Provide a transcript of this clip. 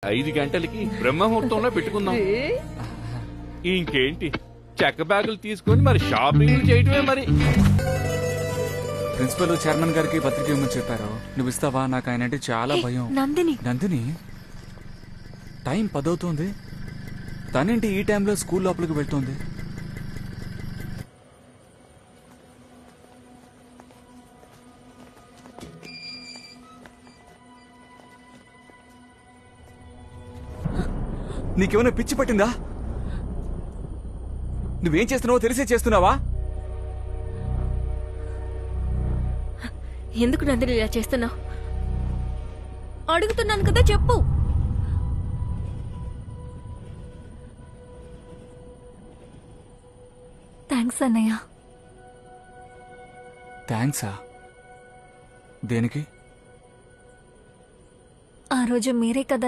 5 గంటలకి బ్రహ్మముహూర్తంలో పెట్టుకుందాం. ఇంకేంటి, చెక్క బ్యాగులు తీసుకొని మరి షాపింగ్ చేయటమే. మరి ప్రిన్సిపల్ చైర్మన్ గారికి పత్రిక ఇవ్వమని చెప్పారు. నువ్వు ఇస్తావా? నాకు ఆయన అంటే చాలా భయం. నందిని టైం 10 అవుతోంది. తనేంటి ఈ టైంలో స్కూల్ లోపలికి వెళ్తోంది? నీకేమైనా పిచ్చి పట్టిందా? నువ్వేం చేస్తున్నావో తెలిసే చేస్తున్నావా? ఎందుకు నందిని ఇలా చేస్తున్నావు? అడుగుతున్నాను కదా, చెప్పు. థ్యాంక్స్ అన్నయ్య. థ్యాంక్సా? దేనికి? ఆ రోజు మీరే కదా